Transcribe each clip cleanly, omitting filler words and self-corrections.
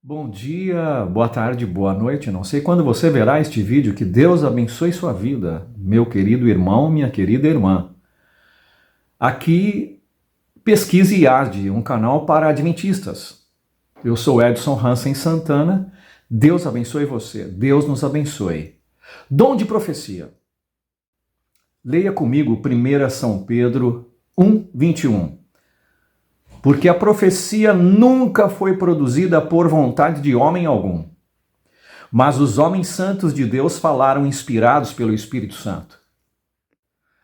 Bom dia, boa tarde, boa noite. Não sei quando você verá este vídeo. Que Deus abençoe sua vida, meu querido irmão, minha querida irmã. Aqui, Pesquise IAD, um canal para adventistas. Eu sou Edson Hansen Santana. Deus abençoe você. Deus nos abençoe. Dom de profecia. Leia comigo 1 São Pedro 1:21. Porque a profecia nunca foi produzida por vontade de homem algum, mas os homens santos de Deus falaram inspirados pelo Espírito Santo.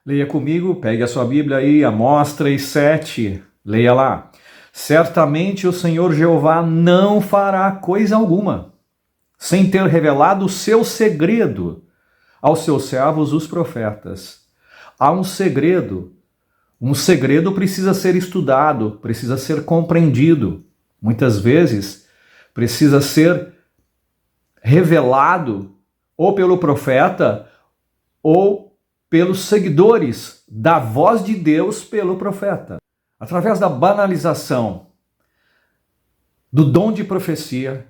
Leia comigo, pegue a sua Bíblia aí, Amós 3:7, leia lá. Certamente o Senhor Jeová não fará coisa alguma, sem ter revelado o seu segredo aos seus servos, os profetas. Há um segredo. Um segredo precisa ser estudado, precisa ser compreendido. Muitas vezes precisa ser revelado ou pelo profeta ou pelos seguidores da voz de Deus pelo profeta. Através da banalização do dom de profecia,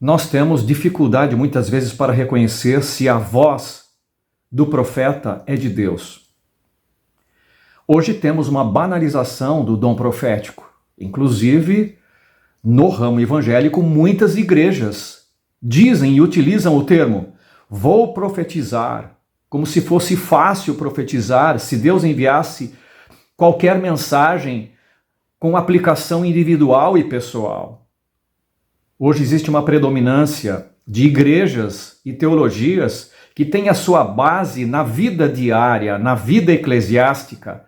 nós temos dificuldade muitas vezes para reconhecer se a voz do profeta é de Deus. Hoje temos uma banalização do dom profético. Inclusive, no ramo evangélico, muitas igrejas dizem e utilizam o termo "vou profetizar", como se fosse fácil profetizar se Deus enviasse qualquer mensagem com aplicação individual e pessoal. Hoje existe uma predominância de igrejas e teologias que têm a sua base na vida diária, na vida eclesiástica,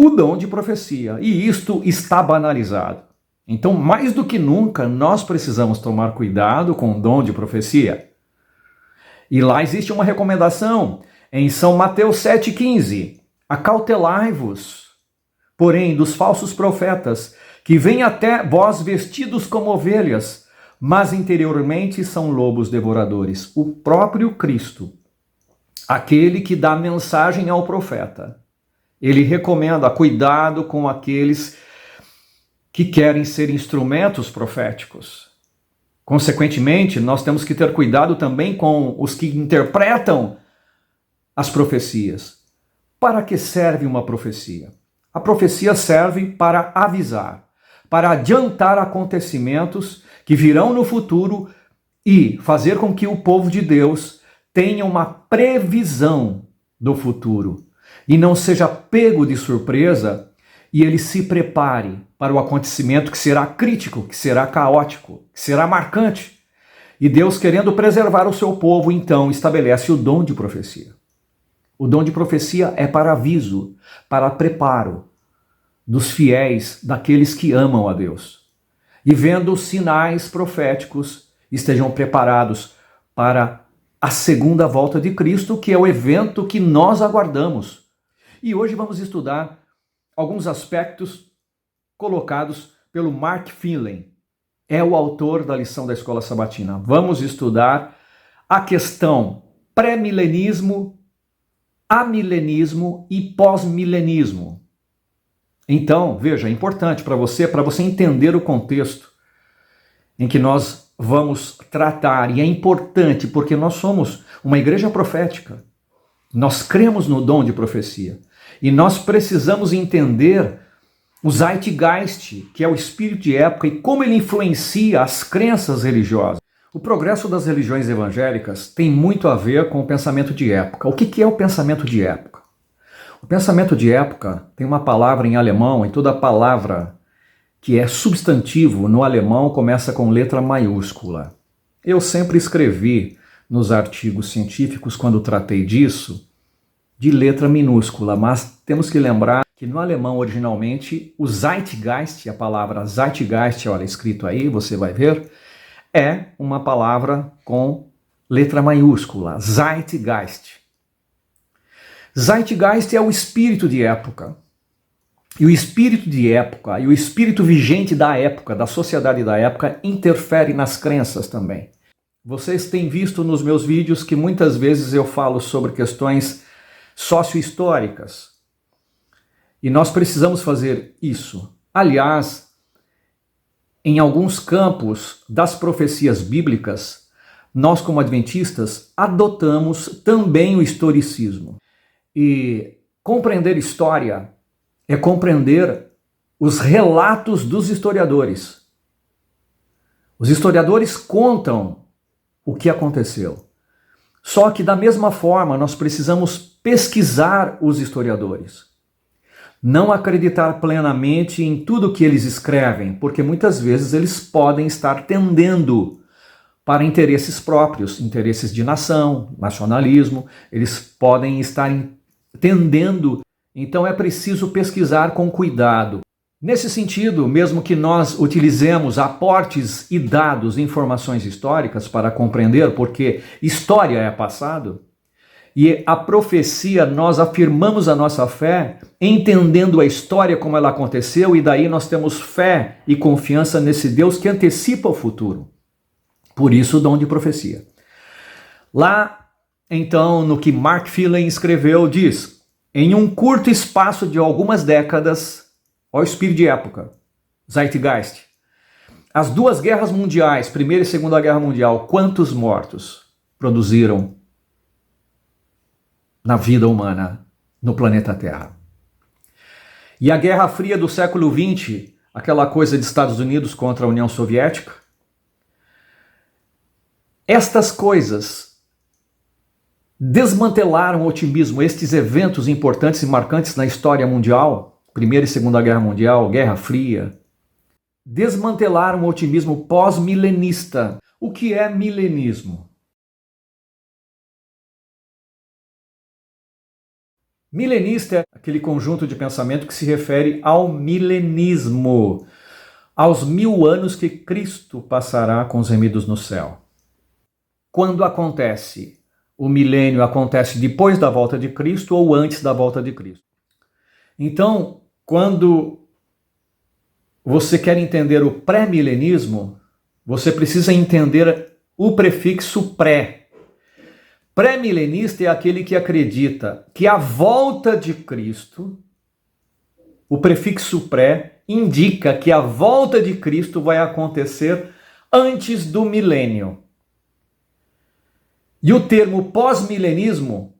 o dom de profecia, e isto está banalizado. Então, mais do que nunca, nós precisamos tomar cuidado com o dom de profecia. E lá existe uma recomendação em São Mateus 7,15. Acautelai-vos, porém, dos falsos profetas, que vêm até vós vestidos como ovelhas, mas interiormente são lobos devoradores. O próprio Cristo, aquele que dá mensagem ao profeta, ele recomenda cuidado com aqueles que querem ser instrumentos proféticos. Consequentemente, nós temos que ter cuidado também com os que interpretam as profecias. Para que serve uma profecia? A profecia serve para avisar, para adiantar acontecimentos que virão no futuro e fazer com que o povo de Deus tenha uma previsão do futuro e não seja pego de surpresa e ele se prepare para o acontecimento que será crítico, que será caótico, que será marcante. E Deus, querendo preservar o seu povo, então estabelece o dom de profecia. O dom de profecia é para aviso, para preparo dos fiéis, daqueles que amam a Deus. E vendo os sinais proféticos, estejam preparados para a segunda volta de Cristo, que é o evento que nós aguardamos. E hoje vamos estudar alguns aspectos colocados pelo Mark Finley. É o autor da lição da Escola Sabatina. Vamos estudar a questão pré-milenismo, amilenismo e pós-milenismo. Então, veja, é importante para você entender o contexto em que nós vamos tratar. E é importante porque nós somos uma igreja profética. Nós cremos no dom de profecia. E nós precisamos entender o Zeitgeist, que é o espírito de época, e como ele influencia as crenças religiosas. O progresso das religiões evangélicas tem muito a ver com o pensamento de época. O que é o pensamento de época? O pensamento de época tem uma palavra em alemão, e toda palavra que é substantivo no alemão começa com letra maiúscula. Eu sempre escrevi nos artigos científicos, quando tratei disso, de letra minúscula, mas temos que lembrar que no alemão originalmente o Zeitgeist, a palavra Zeitgeist, olha, escrito aí, você vai ver, é uma palavra com letra maiúscula, Zeitgeist. Zeitgeist é o espírito de época. E o espírito de época e o espírito vigente da época, da sociedade da época, interfere nas crenças também. Vocês têm visto nos meus vídeos que muitas vezes eu falo sobre questões sociohistóricas. E nós precisamos fazer isso. Aliás, em alguns campos das profecias bíblicas, nós como adventistas adotamos também o historicismo. E compreender história é compreender os relatos dos historiadores. Os historiadores contam o que aconteceu. Só que da mesma forma nós precisamos pesquisar os historiadores. Não acreditar plenamente em tudo que eles escrevem, porque muitas vezes eles podem estar tendendo para interesses próprios, interesses de nação, nacionalismo, eles podem estar tendendo, então é preciso pesquisar com cuidado. Nesse sentido, mesmo que nós utilizemos aportes e dados, informações históricas para compreender, porque história é passado, e a profecia, nós afirmamos a nossa fé entendendo a história como ela aconteceu, e daí nós temos fé e confiança nesse Deus que antecipa o futuro. Por isso o dom de profecia. Lá, então, no que Mark Phelan escreveu, diz: em um curto espaço de algumas décadas, ó espírito de época, Zeitgeist, as duas guerras mundiais, Primeira e Segunda Guerra Mundial, quantos mortos produziram na vida humana no planeta Terra? E a Guerra Fria do século XX, aquela coisa de Estados Unidos contra a União Soviética, estas coisas desmantelaram o otimismo, estes eventos importantes e marcantes na história mundial, Primeira e Segunda Guerra Mundial, Guerra Fria, desmantelaram o otimismo pós-milenista. O que é milenismo? Milenista é aquele conjunto de pensamento que se refere ao milenismo, aos 1000 anos que Cristo passará com os remidos no céu. Quando acontece? O milênio acontece depois da volta de Cristo ou antes da volta de Cristo? Então, quando você quer entender o pré-milenismo, você precisa entender o prefixo pré. Pré-milenista é aquele que acredita que a volta de Cristo, o prefixo pré, indica que a volta de Cristo vai acontecer antes do milênio. E o termo pós-milenismo,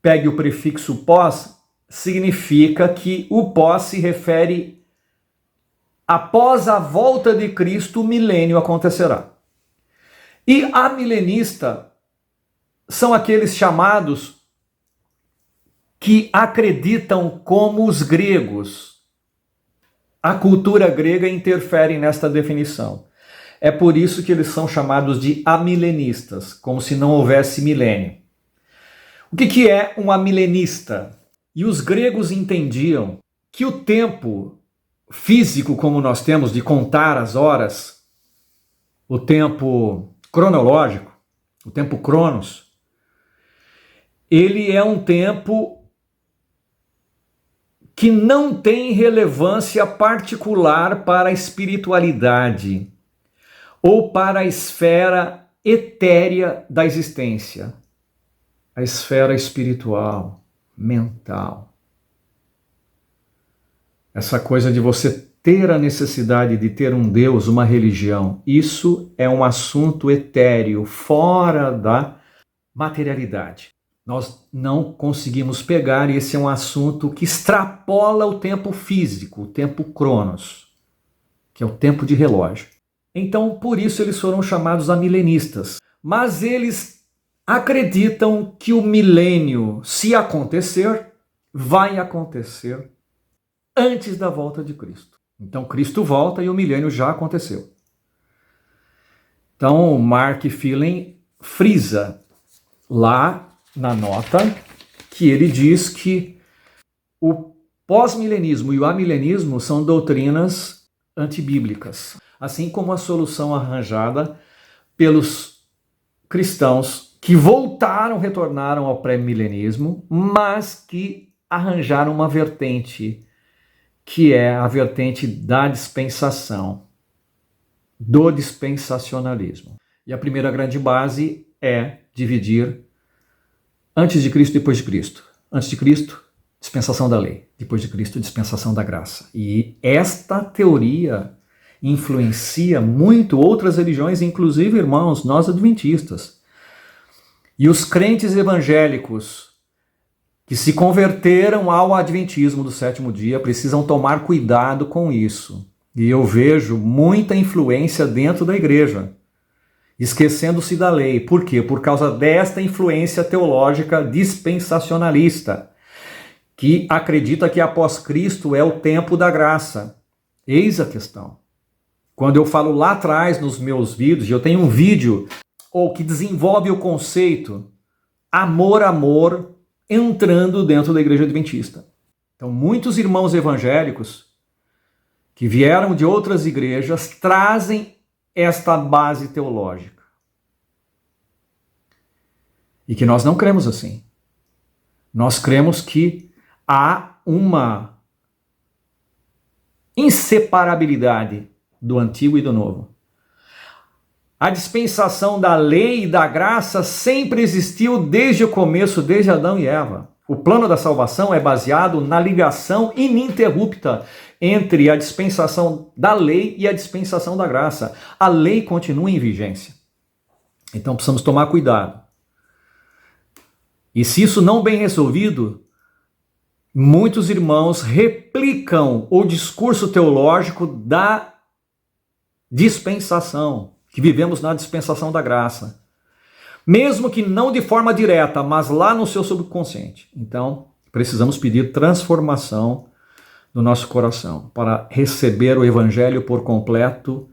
pegue o prefixo pós, significa que o pós se refere após a volta de Cristo, o milênio acontecerá. E amilenista são aqueles chamados que acreditam como os gregos. A cultura grega interfere nesta definição. É por isso que eles são chamados de amilenistas, como se não houvesse milênio. O que é um amilenista? E os gregos entendiam que o tempo físico, como nós temos de contar as horas, o tempo cronológico, o tempo cronos, ele é um tempo que não tem relevância particular para a espiritualidade ou para a esfera etérea da existência, a esfera espiritual, mental. Essa coisa de você ter a necessidade de ter um Deus, uma religião, isso é um assunto etéreo, fora da materialidade. Nós não conseguimos pegar, e esse é um assunto que extrapola o tempo físico, o tempo cronos, que é o tempo de relógio. Então, por isso eles foram chamados amilenistas. Mas eles acreditam que o milênio, se acontecer, vai acontecer antes da volta de Cristo. Então, Cristo volta e o milênio já aconteceu. Então, Mark Phelan frisa lá na nota que ele diz que o pós-milenismo e o amilenismo são doutrinas antibíblicas, assim como a solução arranjada pelos cristãos que retornaram ao pré-milenismo, mas que arranjaram uma vertente, que é a vertente da dispensação, do dispensacionalismo. E a primeira grande base é dividir antes de Cristo e depois de Cristo. Antes de Cristo, dispensação da lei. Depois de Cristo, dispensação da graça. E esta teoria influencia muito outras religiões, inclusive, irmãos, nós adventistas. E os crentes evangélicos que se converteram ao adventismo do sétimo dia precisam tomar cuidado com isso. E eu vejo muita influência dentro da igreja, esquecendo-se da lei. Por quê? Por causa desta influência teológica dispensacionalista, que acredita que após Cristo é o tempo da graça. Eis a questão. Quando eu falo lá atrás nos meus vídeos, eu tenho um vídeo que desenvolve o conceito amor, entrando dentro da igreja adventista. Então, muitos irmãos evangélicos que vieram de outras igrejas trazem esta base teológica. E que nós não cremos assim. Nós cremos que há uma inseparabilidade do antigo e do novo. A dispensação da lei e da graça sempre existiu desde o começo, desde Adão e Eva. O plano da salvação é baseado na ligação ininterrupta entre a dispensação da lei e a dispensação da graça. A lei continua em vigência. Então precisamos tomar cuidado. E se isso não bem resolvido, muitos irmãos replicam o discurso teológico da dispensação, que vivemos na dispensação da graça. Mesmo que não de forma direta, mas lá no seu subconsciente. Então, precisamos pedir transformação no nosso coração para receber o Evangelho por completo,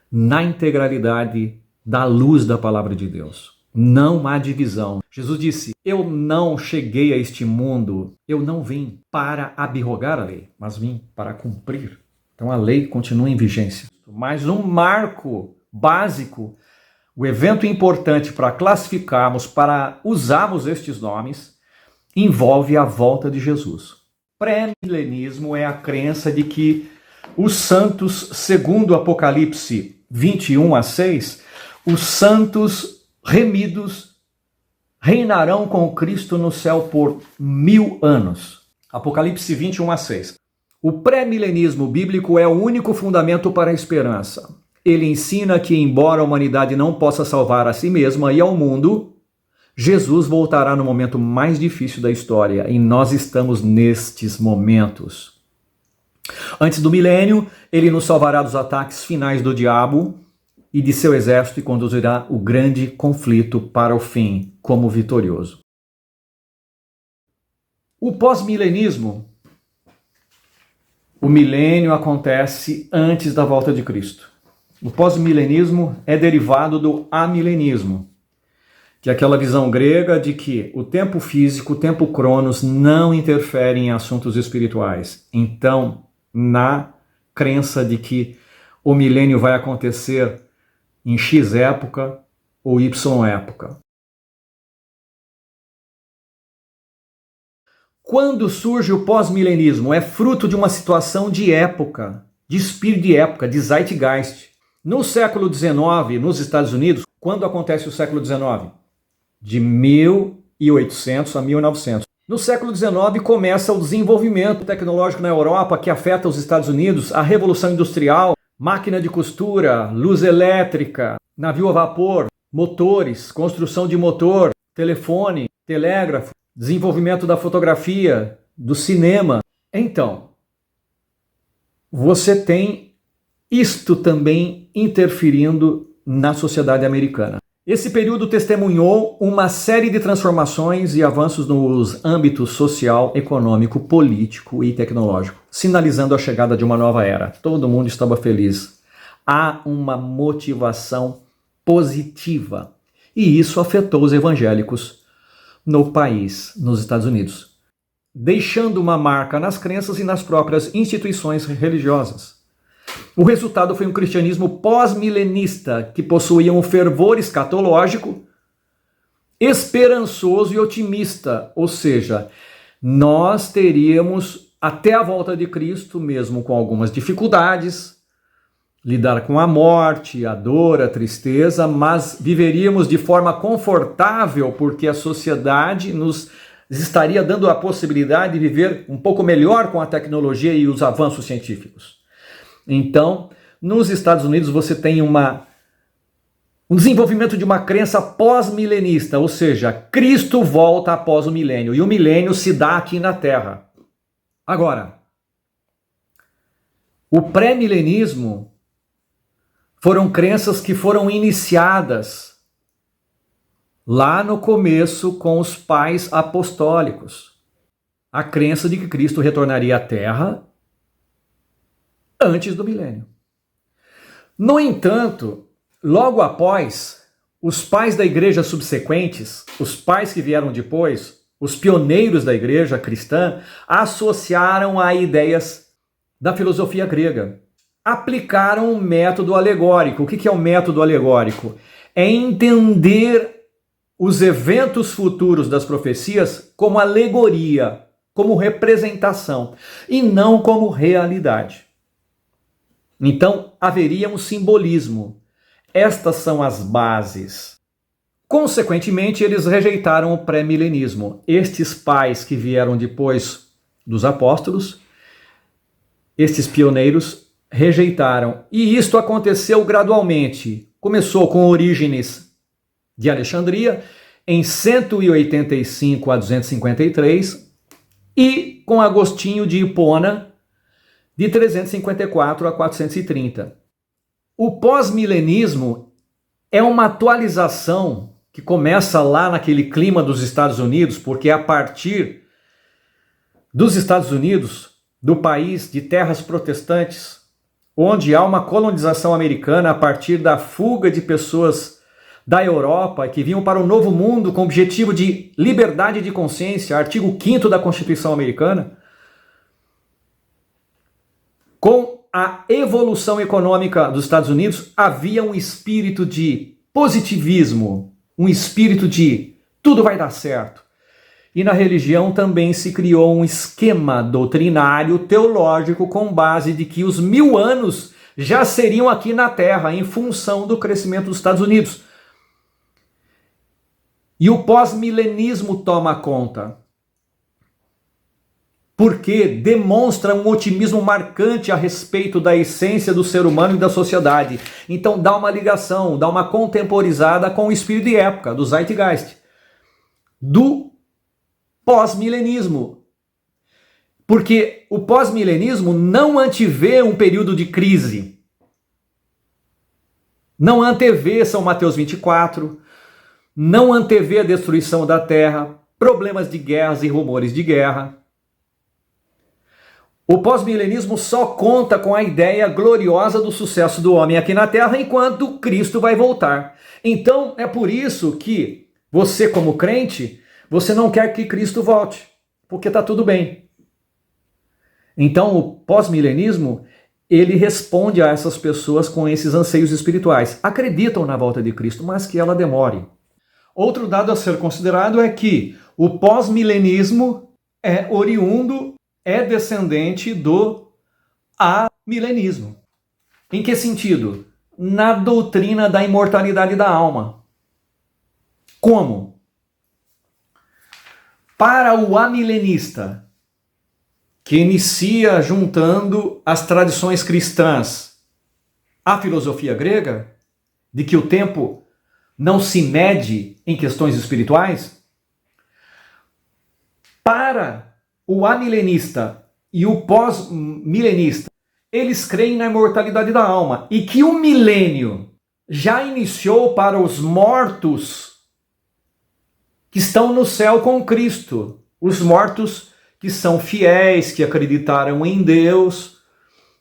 na integralidade da luz da palavra de Deus. Não há divisão. Jesus disse, eu não cheguei a este mundo, eu não vim para abrogar a lei, mas vim para cumprir. Então a lei continua em vigência. Mas um marco básico, o evento importante para classificarmos, para usarmos estes nomes, envolve a volta de Jesus. Pré-milenismo é a crença de que os santos, segundo o Apocalipse 21:6, os santos remidos reinarão com Cristo no céu por 1000 anos. Apocalipse 21:6. O pré-milenismo bíblico é o único fundamento para a esperança. Ele ensina que, embora a humanidade não possa salvar a si mesma e ao mundo, Jesus voltará no momento mais difícil da história, e nós estamos nestes momentos. Antes do milênio, ele nos salvará dos ataques finais do diabo e de seu exército e conduzirá o grande conflito para o fim como vitorioso. O pós-milenismo, o milênio acontece antes da volta de Cristo. O pós-milenismo é derivado do amilenismo, que é aquela visão grega de que o tempo físico, o tempo cronos, não interfere em assuntos espirituais. Então, na crença de que o milênio vai acontecer em X época ou Y época. Quando surge o pós-milenismo, é fruto de uma situação de época, de espírito de época, de zeitgeist. No século XIX, nos Estados Unidos, quando acontece o século XIX? De 1800 a 1900. No século XIX começa o desenvolvimento tecnológico na Europa que afeta os Estados Unidos, a Revolução Industrial, máquina de costura, luz elétrica, navio a vapor, motores, construção de motor, telefone, telégrafo, desenvolvimento da fotografia, do cinema. Então, você tem isto também interferindo na sociedade americana. Esse período testemunhou uma série de transformações e avanços nos âmbitos social, econômico, político e tecnológico, sinalizando a chegada de uma nova era. Todo mundo estava feliz. Há uma motivação positiva. E isso afetou os evangélicos no país, nos Estados Unidos, deixando uma marca nas crenças e nas próprias instituições religiosas. O resultado foi um cristianismo pós-milenista que possuía um fervor escatológico, esperançoso e otimista, ou seja, nós teríamos até a volta de Cristo, mesmo com algumas dificuldades, lidar com a morte, a dor, a tristeza, mas viveríamos de forma confortável porque a sociedade nos estaria dando a possibilidade de viver um pouco melhor com a tecnologia e os avanços científicos. Então, nos Estados Unidos você tem um desenvolvimento de uma crença pós-milenista, ou seja, Cristo volta após o milênio, e o milênio se dá aqui na Terra. Agora, o pré-milenismo foram crenças que foram iniciadas lá no começo com os pais apostólicos. A crença de que Cristo retornaria à Terra antes do milênio. No entanto, logo após, os pais da igreja subsequentes, os pais que vieram depois, os pioneiros da igreja cristã, associaram a ideias da filosofia grega. Aplicaram um método alegórico. O que é o método alegórico? É entender os eventos futuros das profecias como alegoria, como representação, e não como realidade. Então, haveria um simbolismo. Estas são as bases. Consequentemente, eles rejeitaram o pré-milenismo. Estes pais que vieram depois dos apóstolos, estes pioneiros, rejeitaram. E isto aconteceu gradualmente. Começou com Orígenes de Alexandria, em 185 a 253, e com Agostinho de Hipona, de 354 a 430. O pós-milenismo é uma atualização que começa lá naquele clima dos Estados Unidos, porque é a partir dos Estados Unidos, do país de terras protestantes, onde há uma colonização americana a partir da fuga de pessoas da Europa que vinham para o Novo Mundo com o objetivo de liberdade de consciência, artigo 5º da Constituição Americana. Com a evolução econômica dos Estados Unidos, havia um espírito de positivismo, um espírito de tudo vai dar certo. E na religião também se criou um esquema doutrinário teológico com base de que os 1000 anos já seriam aqui na Terra em função do crescimento dos Estados Unidos. E o pós-milenismo toma conta, porque demonstra um otimismo marcante a respeito da essência do ser humano e da sociedade. Então dá uma ligação, dá uma contemporizada com o espírito de época, do Zeitgeist, do pós-milenismo. Porque o pós-milenismo não antevê um período de crise. Não antevê São Mateus 24, não antevê a destruição da terra, problemas de guerras e rumores de guerra. O pós-milenismo só conta com a ideia gloriosa do sucesso do homem aqui na Terra enquanto Cristo vai voltar. Então é por isso que você, como crente, você não quer que Cristo volte, porque está tudo bem. Então o pós-milenismo, ele responde a essas pessoas com esses anseios espirituais. Acreditam na volta de Cristo, mas que ela demore. Outro dado a ser considerado é que o pós-milenismo é oriundo, é descendente do amilenismo. Em que sentido? Na doutrina da imortalidade da alma. Como? Para o amilenista, que inicia juntando as tradições cristãs à filosofia grega, de que o tempo não se mede em questões espirituais, para o amilenista e o pós-milenista, eles creem na imortalidade da alma e que o milênio já iniciou para os mortos que estão no céu com Cristo, os mortos que são fiéis, que acreditaram em Deus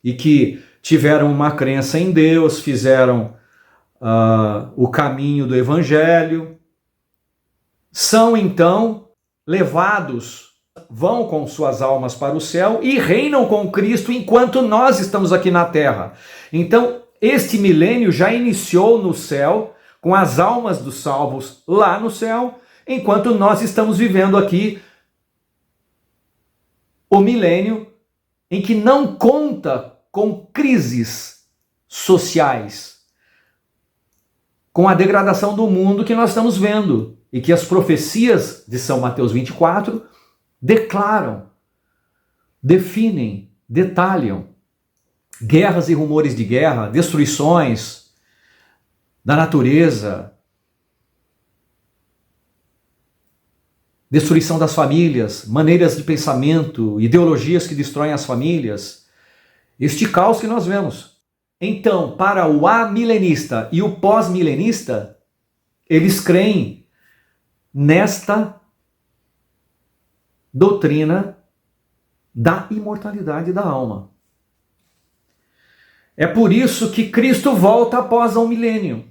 e que tiveram uma crença em Deus, fizeram o caminho do Evangelho, são então levados, vão com suas almas para o céu e reinam com Cristo enquanto nós estamos aqui na terra. Então, este milênio já iniciou no céu, com as almas dos salvos lá no céu, enquanto nós estamos vivendo aqui o milênio em que não conta com crises sociais, com a degradação do mundo que nós estamos vendo e que as profecias de São Mateus 24 declaram, definem, detalham. guerras e rumores de guerra, destruições da natureza, destruição das famílias, maneiras de pensamento, ideologias que destroem as famílias, este caos que nós vemos. Então, para o amilenista e o pós-milenista, eles creem nesta doutrina da imortalidade da alma. É por isso que Cristo volta após um milênio.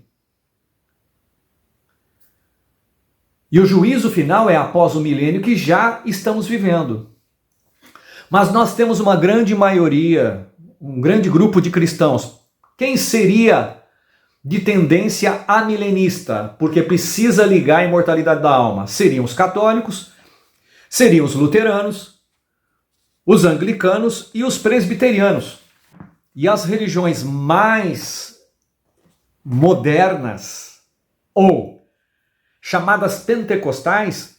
E o juízo final é após o milênio que já estamos vivendo. Mas nós temos uma grande maioria, um grande grupo de cristãos. Quem seria de tendência amilenista? Porque precisa ligar a imortalidade da alma. Seriam os católicos, seriam os luteranos, os anglicanos e os presbiterianos. E as religiões mais modernas, ou chamadas pentecostais,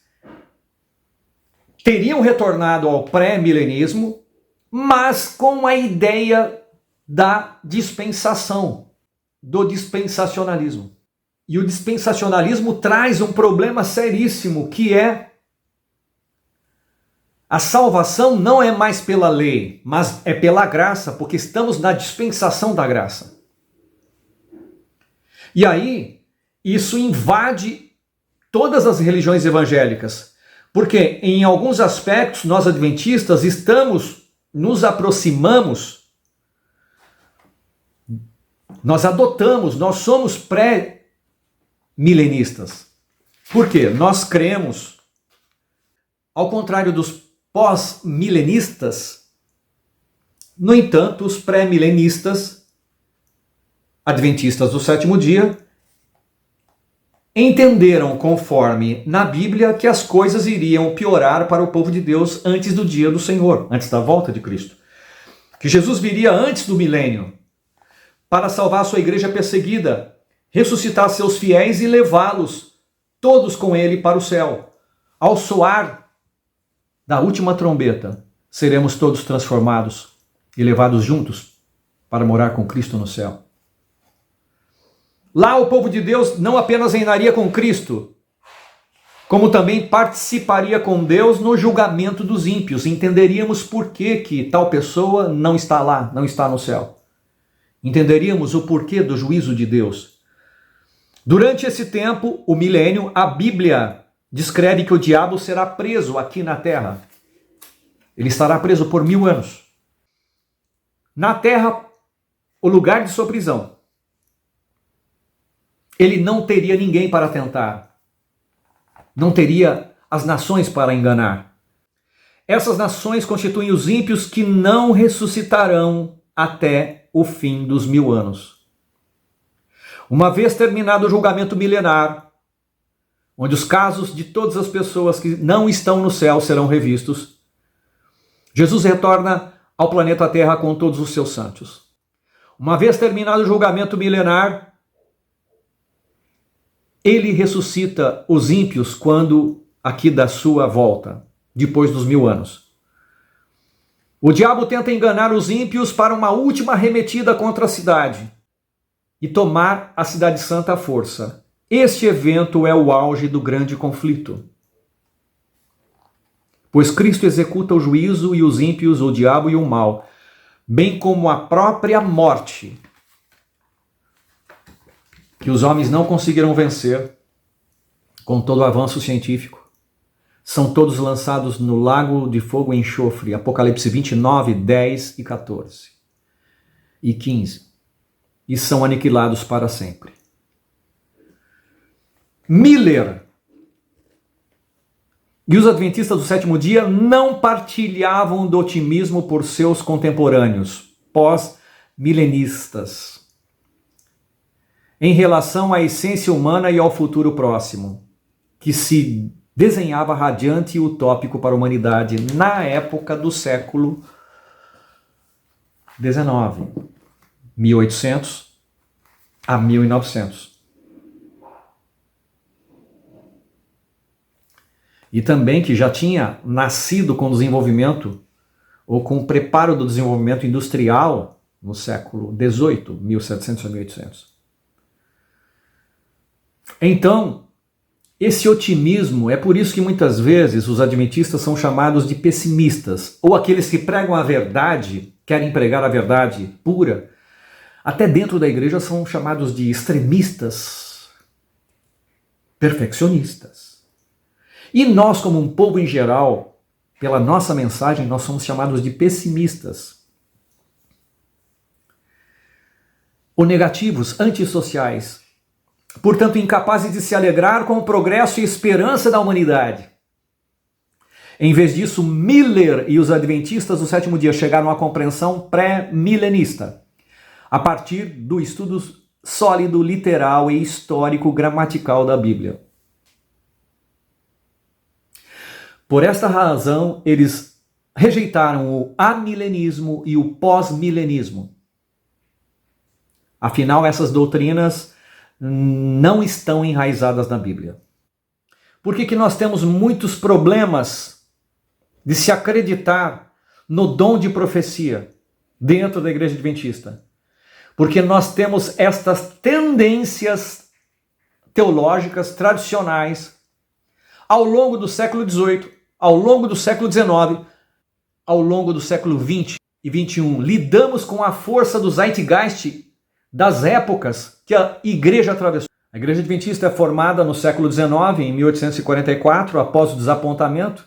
teriam retornado ao pré-milenismo, mas com a ideia da dispensação, do dispensacionalismo. E o dispensacionalismo traz um problema seríssimo, que é a salvação não é mais pela lei, mas é pela graça, porque estamos na dispensação da graça. E aí, isso invade todas as religiões evangélicas, porque em alguns aspectos nós adventistas nos aproximamos, nós adotamos, nós somos pré-milenistas. Por quê? Nós cremos, ao contrário dos pós-milenistas, no entanto, os pré-milenistas, adventistas do sétimo dia, entenderam, conforme na Bíblia, que as coisas iriam piorar para o povo de Deus antes do dia do Senhor, antes da volta de Cristo. Que Jesus viria antes do milênio para salvar a sua igreja perseguida, ressuscitar seus fiéis e levá-los todos com ele para o céu. Ao soar da última trombeta, seremos todos transformados e levados juntos para morar com Cristo no céu. Lá o povo de Deus não apenas reinaria com Cristo, como também participaria com Deus no julgamento dos ímpios. Entenderíamos por que tal pessoa não está lá, não está no céu. Entenderíamos o porquê do juízo de Deus. Durante esse tempo, o milênio, a Bíblia descreve que o diabo será preso aqui na terra. Ele estará preso por 1000 anos. Na terra, o lugar de sua prisão. Ele não teria ninguém para tentar. Não teria as nações para enganar. Essas nações constituem os ímpios que não ressuscitarão até o fim dos 1000 anos. Uma vez terminado o julgamento milenar, onde os casos de todas as pessoas que não estão no céu serão revistos, Jesus retorna ao planeta Terra com todos os seus santos. Uma vez terminado o julgamento milenar, ele ressuscita os ímpios quando aqui da sua volta, depois dos 1000 anos. O diabo tenta enganar os ímpios para uma última arremetida contra a cidade e tomar a cidade santa à força. Este evento é o auge do grande conflito. Pois Cristo executa o juízo e os ímpios, o diabo e o mal, bem como a própria morte, que os homens não conseguiram vencer com todo o avanço científico. São todos lançados no lago de fogo e enxofre, Apocalipse 29, 10 e 14 e 15, e são aniquilados para sempre. Miller e os adventistas do sétimo dia não partilhavam do otimismo por seus contemporâneos, pós-milenistas, em relação à essência humana e ao futuro próximo, que se desenhava radiante e utópico para a humanidade na época do século XIX, 1800 a 1900. E também que já tinha nascido com o desenvolvimento, ou com o preparo do desenvolvimento industrial no século XVIII, 1700 a 1800. Então, esse otimismo, é por isso que muitas vezes os adventistas são chamados de pessimistas, ou aqueles que pregam a verdade, querem pregar a verdade pura, até dentro da igreja são chamados de extremistas, perfeccionistas. E nós, como um povo em geral, pela nossa mensagem, nós somos chamados de pessimistas, ou negativos, antissociais, portanto incapazes de se alegrar com o progresso e esperança da humanidade. Em vez disso, Miller e os adventistas do sétimo dia chegaram à compreensão pré-milenista, a partir do estudo sólido, literal e histórico gramatical da Bíblia. Por esta razão, eles rejeitaram o amilenismo e o pós-milenismo. Afinal, essas doutrinas não estão enraizadas na Bíblia. Por que nós temos muitos problemas de se acreditar no dom de profecia dentro da igreja adventista? Porque nós temos estas tendências teológicas tradicionais ao longo do século XVIII, ao longo do século XIX, ao longo do século XX e XXI. Lidamos com a força do zeitgeist das épocas que a igreja atravessou. A igreja adventista é formada no século XIX, em 1844, após o desapontamento,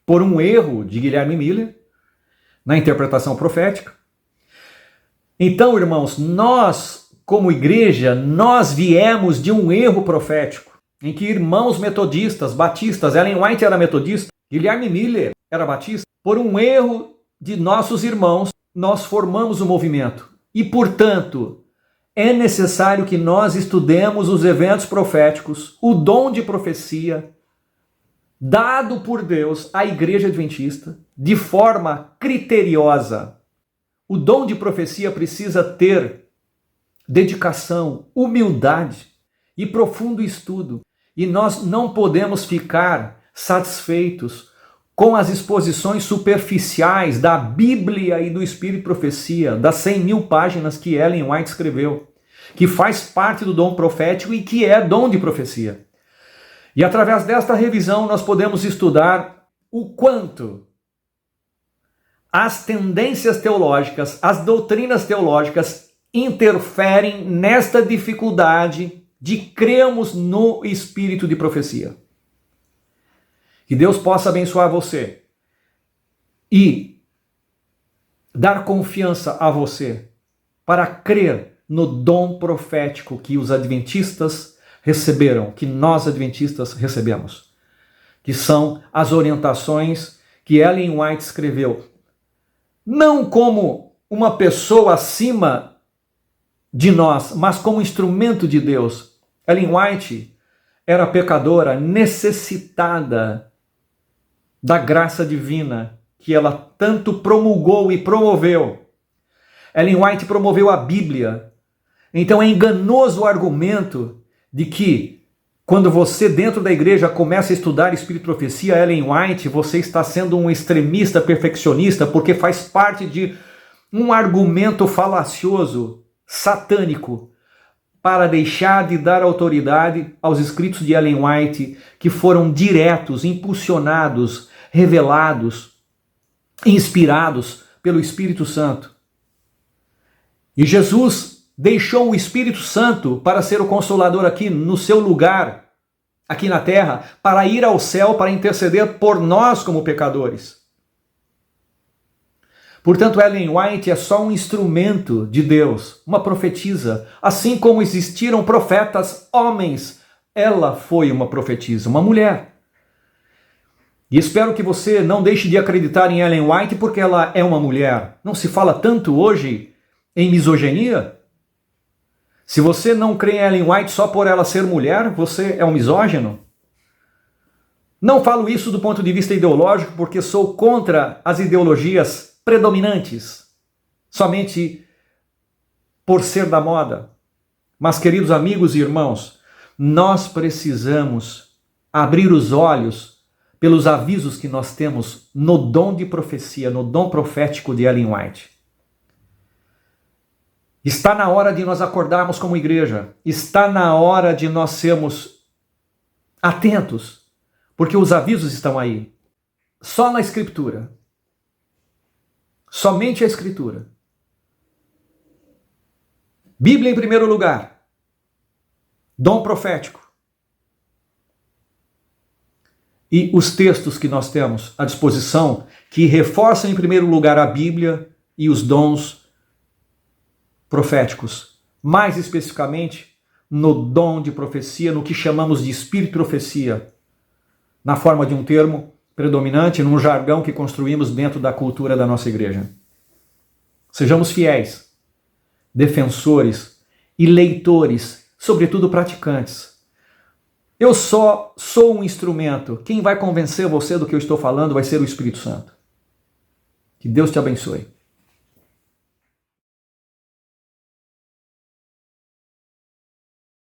por um erro de Guilherme Miller na interpretação profética. Então, irmãos, nós, como igreja, nós viemos de um erro profético, em que irmãos metodistas, batistas, Ellen White era metodista, Guilherme Miller era batista, por um erro de nossos irmãos, nós formamos o movimento. E, portanto, é necessário que nós estudemos os eventos proféticos, o dom de profecia, dado por Deus à igreja adventista, de forma criteriosa. O dom de profecia precisa ter dedicação, humildade e profundo estudo. E nós não podemos ficar satisfeitos com as exposições superficiais da Bíblia e do Espírito de Profecia, das 100.000 páginas que Ellen White escreveu, que faz parte do dom profético e que é dom de profecia. E através desta revisão nós podemos estudar o quanto as tendências teológicas, as doutrinas teológicas interferem nesta dificuldade de crermos no Espírito de profecia. Que Deus possa abençoar você e dar confiança a você para crer no dom profético que os adventistas receberam, que nós adventistas recebemos, que são as orientações que Ellen White escreveu, não como uma pessoa acima de nós, mas como instrumento de Deus. Ellen White era pecadora, necessitada da graça divina que ela tanto promulgou e promoveu. Ellen White promoveu a Bíblia. Então é enganoso o argumento de que quando você dentro da igreja começa a estudar Espírito e Profecia, Ellen White, você está sendo um extremista perfeccionista porque faz parte de um argumento falacioso, satânico, para deixar de dar autoridade aos escritos de Ellen White, que foram diretos, impulsionados, revelados, inspirados pelo Espírito Santo. E Jesus deixou o Espírito Santo para ser o Consolador aqui no seu lugar, aqui na terra, para ir ao céu, para interceder por nós como pecadores. Portanto, Ellen White é só um instrumento de Deus, uma profetisa. Assim como existiram profetas homens, ela foi uma profetisa, uma mulher. E espero que você não deixe de acreditar em Ellen White porque ela é uma mulher. Não se fala tanto hoje em misoginia? Se você não crê em Ellen White só por ela ser mulher, você é um misógino? Não falo isso do ponto de vista ideológico porque sou contra as ideologias predominantes, somente por ser da moda. Mas, queridos amigos e irmãos, nós precisamos abrir os olhos pelos avisos que nós temos no dom de profecia, no dom profético de Ellen White. Está na hora de nós acordarmos como igreja. Está na hora de nós sermos atentos, porque os avisos estão aí. Só na Escritura. Somente a Escritura. Bíblia em primeiro lugar. Dom profético. E os textos que nós temos à disposição, que reforçam em primeiro lugar a Bíblia e os dons proféticos. Mais especificamente, no dom de profecia, no que chamamos de espírito de profecia, na forma de um termo predominante, num jargão que construímos dentro da cultura da nossa igreja. Sejamos fiéis, defensores e leitores, sobretudo praticantes. Eu só sou um instrumento. Quem vai convencer você do que eu estou falando vai ser o Espírito Santo. Que Deus te abençoe.